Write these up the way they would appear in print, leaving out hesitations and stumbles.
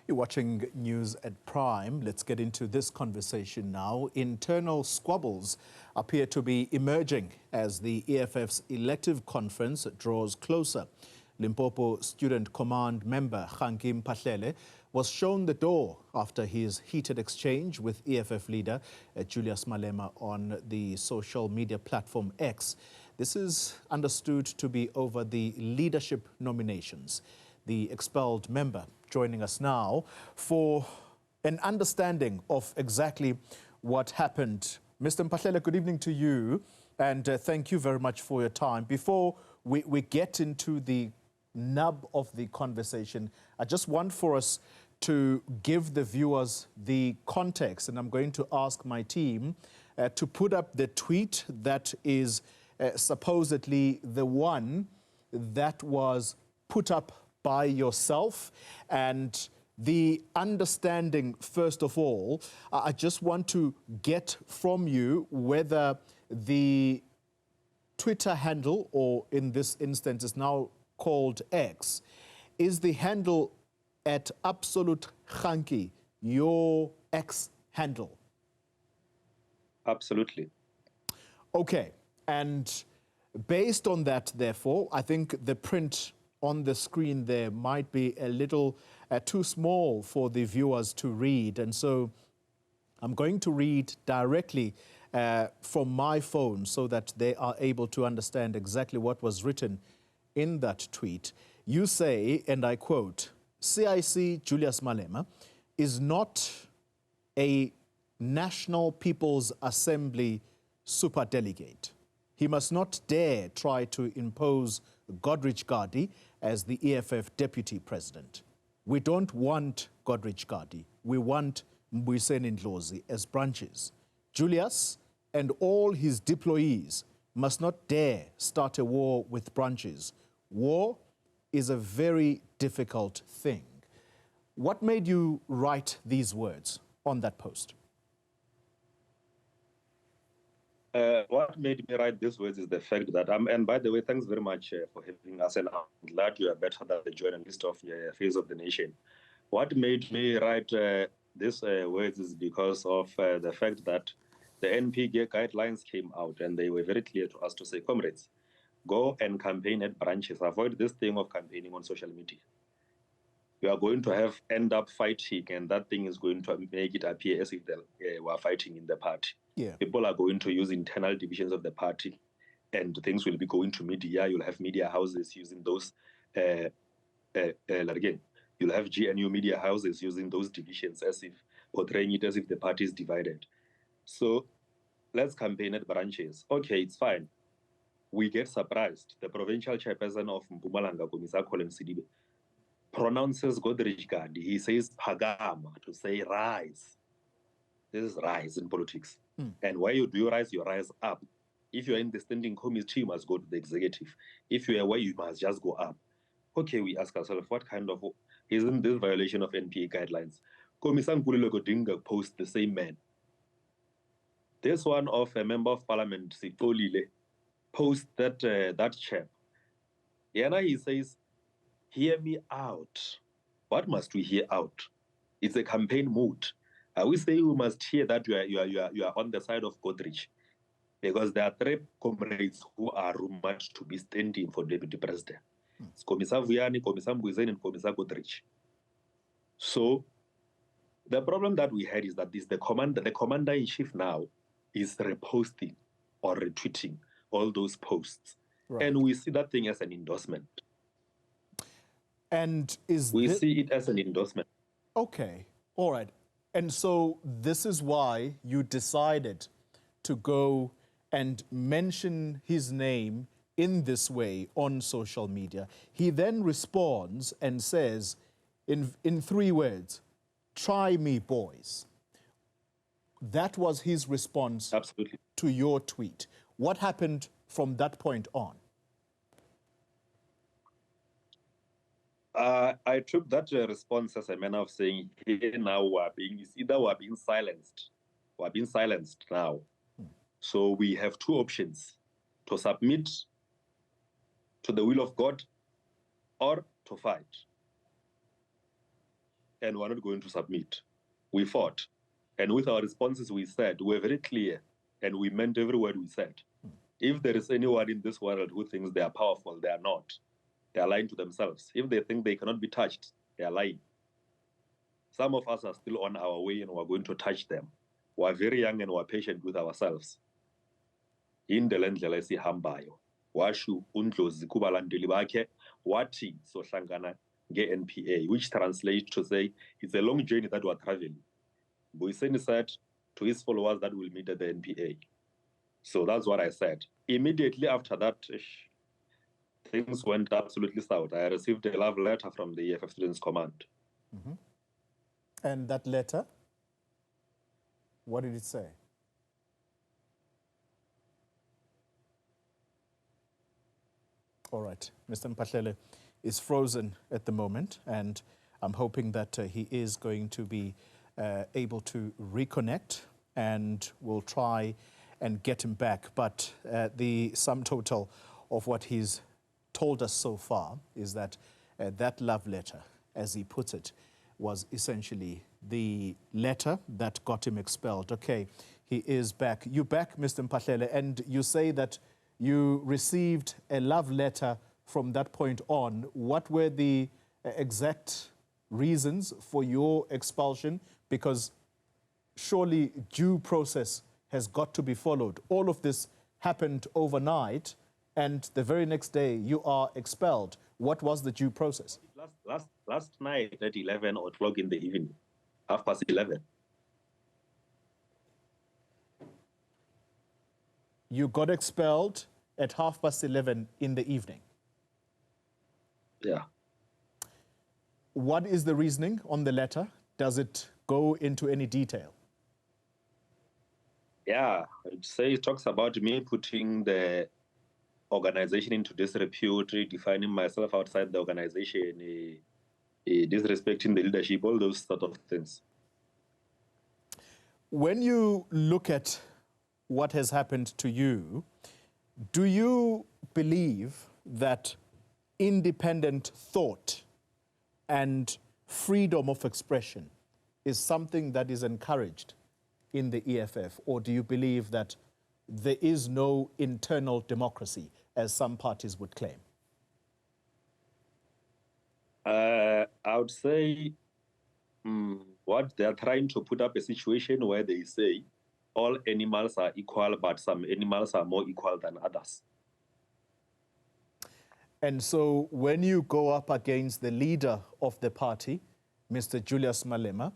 You're watching News at Prime. Let's get into this conversation now. Internal squabbles appear to be emerging as the EFF's elective conference draws closer. Limpopo Student Command member Kganki Mphahlele was shown the door after his heated exchange with EFF leader Julius Malema on the social media platform X. This is understood to be over the leadership nominations. The expelled member joining us now for an understanding of exactly what happened. Mr. Mphahlele, good evening to you, and thank you very much for your time. Before we get into the nub of the conversation, I just want for us to give the viewers the context, and I'm going to ask my team to put up the tweet that is supposedly the one that was put up by yourself. And the understanding, first of all, I just want to get from you whether the Twitter handle, or in this instance is now called X, is the handle at Absolute Kganki your X handle? Absolutely. Okay, and based on that, therefore, I think the print on the screen there might be a little too small for the viewers to read. And so I'm going to read directly from my phone so that they are able to understand exactly what was written in that tweet. You say, and I quote, "CIC Julius Malema is not a National People's Assembly superdelegate. He must not dare try to impose Godrich Gadi as the EFF deputy president. We don't want Godrich Gadi. We want Mbuyiseni Ndlozi as branches. Julius and all his deployees must not dare start a war with branches. War is a very difficult thing." What made you write these words on that post? What made me write these words is the fact that, and by the way, thanks very much for having us, and I'm glad you are better than the journalist of Face of the Nation. What made me write these words is because of the fact that the NP guidelines came out, and they were very clear to us to say, comrades, go and campaign at branches. Avoid this thing of campaigning on social media. You are going to end up fighting, and that thing is going to make it appear as if we are fighting in the party. Yeah. People are going to use internal divisions of the party, and things will be going to media. You'll have media houses using those, again, you'll have GNU media houses using those divisions as if, portraying it as if the party is divided. So let's campaign at branches. Okay, it's fine. We get surprised. The provincial chairperson of Mpumalanga, Komisa Colin Sidibe, pronounces Godrich Gadi. He says Phakama, to say rise. This is rise in politics. And why do you rise? You rise up. If you're in the standing committee, you must go to the executive. If you're away, you must just go up. Okay, we ask ourselves, what kind of, isn't this violation of NPA guidelines? Komisa Nkululeko Godinga post the same man. This one of a member of parliament, Sipholile, post that that chap. Yana, he says, hear me out. What must we hear out? It's a campaign mood. We say we must hear that you are on the side of Godrich, because there are three comrades who are rumored to be standing for deputy president. It's Komisa Vuyani, Komisa Mbuyiseni, and Komisa Godrich. So the problem that we had is that the commander-in-chief now is reposting or retweeting all those posts. Right. And we see that thing as an endorsement. And we see it as an endorsement. Okay, all right. And so this is why you decided to go and mention his name in this way on social media. He then responds and says, in 3 words, "Try me, boys." That was his response. Absolutely. To your tweet. What happened from that point on? I took that response as a manner of saying, here now either we're being silenced, we're being silenced now. So we have 2 options: to submit to the will of God or to fight. and we're not going to submit. We fought. And with our responses, we said, we're very clear, and we meant every word we said. If there is anyone in this world who thinks they are powerful, they are not. They are lying to themselves. If they think they cannot be touched, they are lying. Some of us are still on our way, and we're going to touch them. We're very young and we're patient with ourselves. Indlela ndlela esihambayo washo uNdlozi kubalandeli bakhe wathi sohlangana nge-NPA, which translates to say it's a long journey that we're traveling. Mbuyiseni said to his followers that we'll meet at the NPA. So that's what I said. Immediately after that, things went absolutely south. I received a love letter from the EFF Students Command. Mm-hmm. And that letter, what did it say? All right, Mr. Mphahlele is frozen at the moment, and I'm hoping that he is going to be able to reconnect, and we'll try and get him back. But the sum total of what he's told us so far is that that love letter, as he puts it, was essentially the letter that got him expelled. Okay, he is back. You back, Mr. Mphahlele, and you say that you received a love letter from that point on. What were the exact reasons for your expulsion? Because surely due process has got to be followed. All of this happened overnight, and the very next day you are expelled. What was the due process? Last night at 11 o'clock in the evening, 11:30. You got expelled at 11:30 in the evening. Yeah. What is the reasoning on the letter? Does it go into any detail? Yeah, it talks about me putting the organization into disrepute, defining myself outside the organization, disrespecting the leadership, all those sort of things. When you look at what has happened to you, do you believe that independent thought and freedom of expression is something that is encouraged in the EFF, or do you believe that there is no internal democracy, as some parties would claim? I would say what they're trying to put up a situation where they say all animals are equal, but some animals are more equal than others. And so when you go up against the leader of the party, Mr. Julius Malema,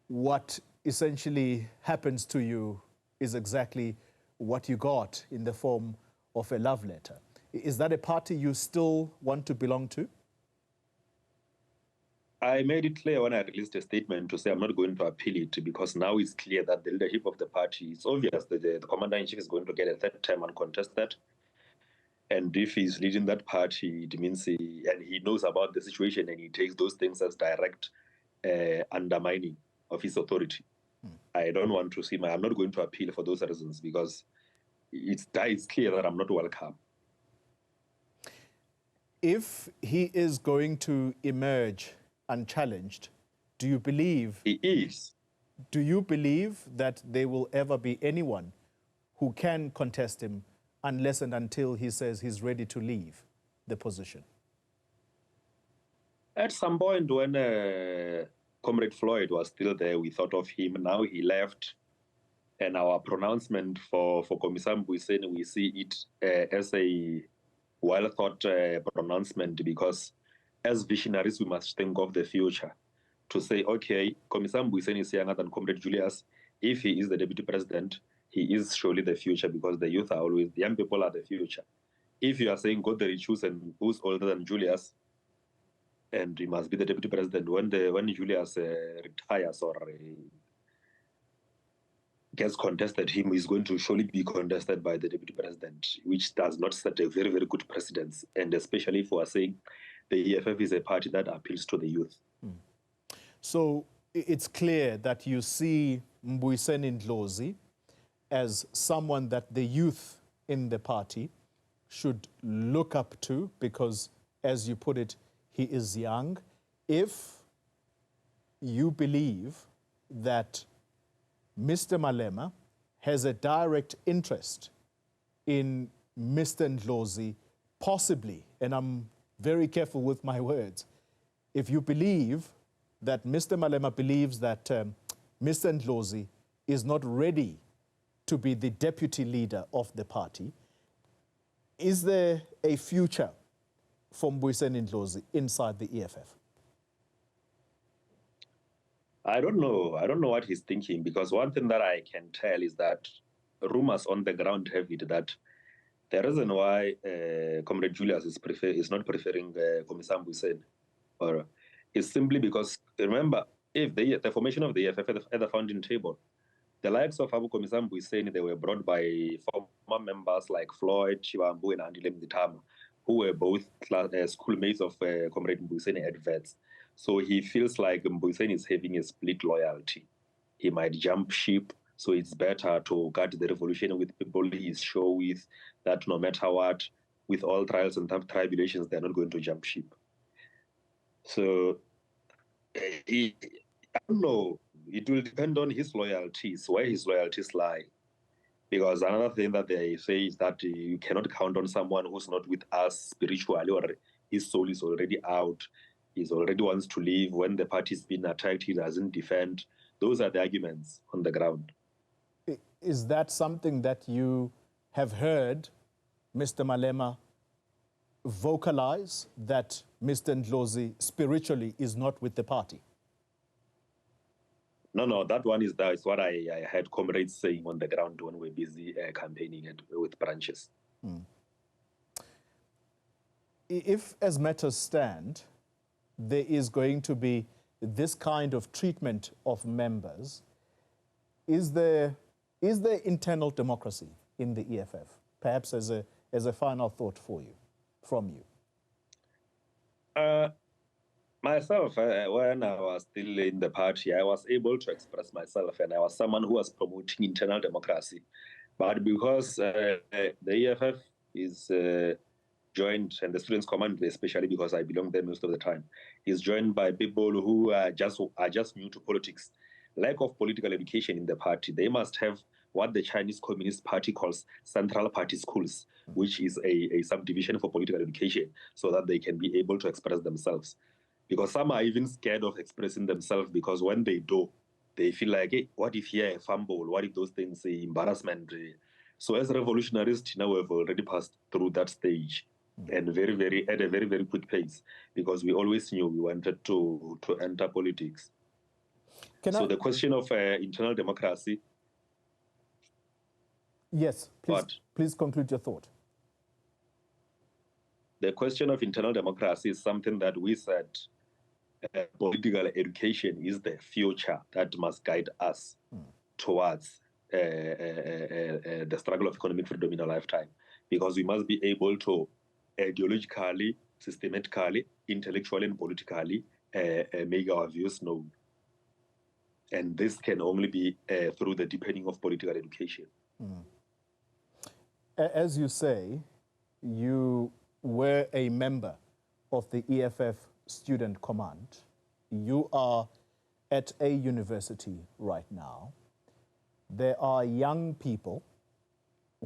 what essentially happens to you is exactly what you got in the form of a love letter. Is that a party you still want to belong to? I made it clear when I released a statement to say I'm not going to appeal it, because now it's clear that the leadership of the party, it's obvious that the commander-in-chief is going to get a third term uncontested. And if he's leading that party, it means he knows about the situation, and he takes those things as direct undermining of his authority. I don't want to see I'm not going to appeal for those reasons, because it's clear that I'm not welcome. If he is going to emerge unchallenged, do you believe... He is. Do you believe that there will ever be anyone who can contest him unless and until he says he's ready to leave the position? At some point when Comrade Floyd was still there, we thought of him. Now he left, and our pronouncement for Kommissar Mbuyiseni, we see it as a well-thought pronouncement, because as visionaries, we must think of the future to say, okay, Kommissar Mbuyiseni is younger than Comrade Julius. If he is the deputy president, he is surely the future, because the youth are always, the young people are the future. If you are saying go there, choose and who's older than Julius, and he must be the deputy president, when Julius retires or gets contested, him is going to surely be contested by the deputy president, which does not set a very, very good precedence. And especially if we are saying the EFF is a party that appeals to the youth. So it's clear that you see Mbuyiseni Ndlozi as someone that the youth in the party should look up to, because, as you put it, he is young. If you believe that Mr. Malema has a direct interest in Mr. Ndlozi, possibly, and I'm very careful with my words, if you believe that Mr. Malema believes that Mr. Ndlozi is not ready to be the deputy leader of the party, is there a future for Mbuyiseni Ndlozi inside the EFF? I don't know. I don't know what he's thinking, because one thing that I can tell is that rumors on the ground have it that the reason why Comrade Julius is not preferring Commissar Mbuyiseni is simply because, remember, if the formation of the EFF at the founding table, the likes of Abu Commissar Mbuyiseni, they were brought by former members like Floyd Shivambu and Andile Mditama, who were both schoolmates of Comrade Mbuyiseni at Vets. So he feels like Mbuyiseni is having a split loyalty. He might jump ship, so it's better to guard the revolution with people he is sure with, that no matter what, with all trials and tribulations, they're not going to jump ship. So I don't know. It will depend on his loyalties, where his loyalties lie. Because another thing that they say is that you cannot count on someone who's not with us spiritually, or his soul is already out. He already wants to leave. When the party's been attacked, he doesn't defend. Those are the arguments on the ground. Is that something that you have heard Mr. Malema vocalize, that Mr. Ndlozi spiritually is not with the party? No, that one is what I heard comrades saying on the ground when we're busy campaigning with branches. If, as matters stand, there is going to be this kind of treatment of members, is there internal democracy in the EFF? Perhaps as a final thought from you. Myself, when I was still in the party, I was able to express myself, and I was someone who was promoting internal democracy. But because the EFF is joined, and the Students Command, especially because I belong there most of the time, is joined by people who are just new to politics. Lack of political education in the party. They must have what the Chinese Communist Party calls Central Party schools, which is a subdivision for political education, so that they can be able to express themselves. Because some are even scared of expressing themselves, because when they do, they feel like, hey, what if here a fumble? What if those things say embarrassment? So as revolutionaries, now we've already passed through that stage, and at a very, very quick pace, because we always knew we wanted to enter politics. So the question of internal democracy. Yes, please conclude your thought. The question of internal democracy is something that we said political education is the future that must guide us towards the struggle of economic freedom in a lifetime, because we must be able to ideologically, systematically, intellectually, and politically make our views known. And this can only be through the deepening of political education. As you say, you were a member of the EFF Student Command. You are at a university right now. There are young people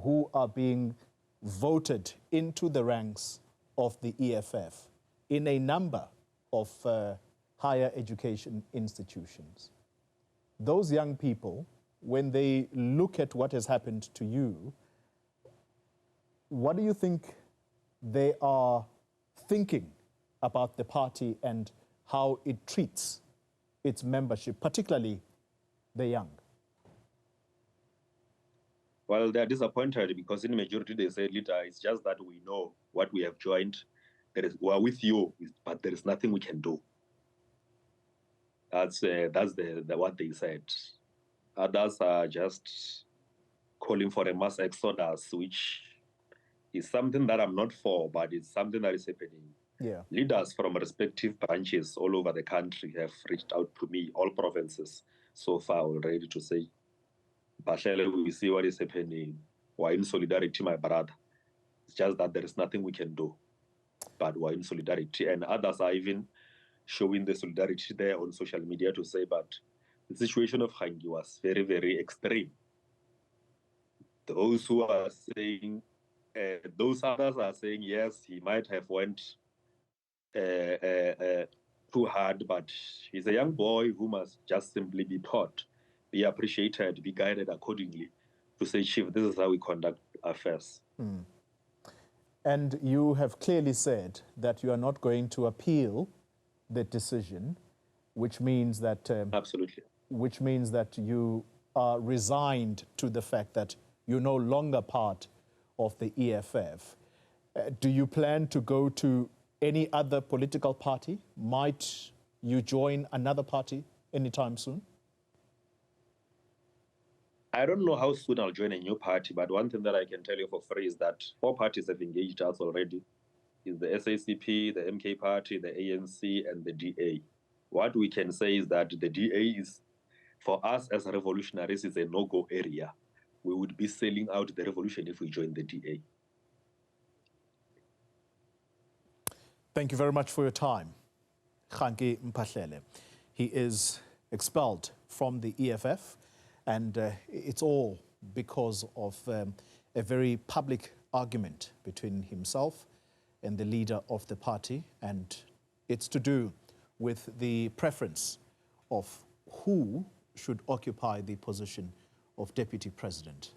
who are being voted into the ranks of the EFF in a number of higher education institutions. Those young people, when they look at what has happened to you, what do you think they are thinking about the party and how it treats its membership, particularly the young? Well, they're disappointed, because in the majority they say, leader, it's just that we know what we have joined. We are with you, but there is nothing we can do. That's what they said. Others are just calling for a mass exodus, which is something that I'm not for, but it's something that is happening. Yeah. Leaders from respective branches all over the country have reached out to me, all provinces so far already, to say, Mphahlele, we see what is happening. We're in solidarity, my brother. It's just that there is nothing we can do, but we're in solidarity. And others are even showing the solidarity there on social media to say, but the situation of Kganki was very, very extreme. Those who are saying, those others are saying, yes, he might have went too hard, but he's a young boy who must just simply be taught, be appreciated, be guided accordingly to say, Chief, this is how we conduct affairs. And you have clearly said that you are not going to appeal the decision, which means that Absolutely. Which means that you are resigned to the fact that you're no longer part of the EFF. Do you plan to go to any other political party? Might you join another party anytime soon? I don't know how soon I'll join a new party, but one thing that I can tell you for free is that 4 parties have engaged us already. Is the SACP, the MK Party, the ANC, and the DA. What we can say is that the DA is, for us as revolutionaries, is a no-go area. We would be selling out the revolution if we join the DA. Thank you very much for your time, Kganki Mphahlele. He is expelled from the EFF, and it's all because of a very public argument between himself and the leader of the party, and it's to do with the preference of who should occupy the position of deputy president.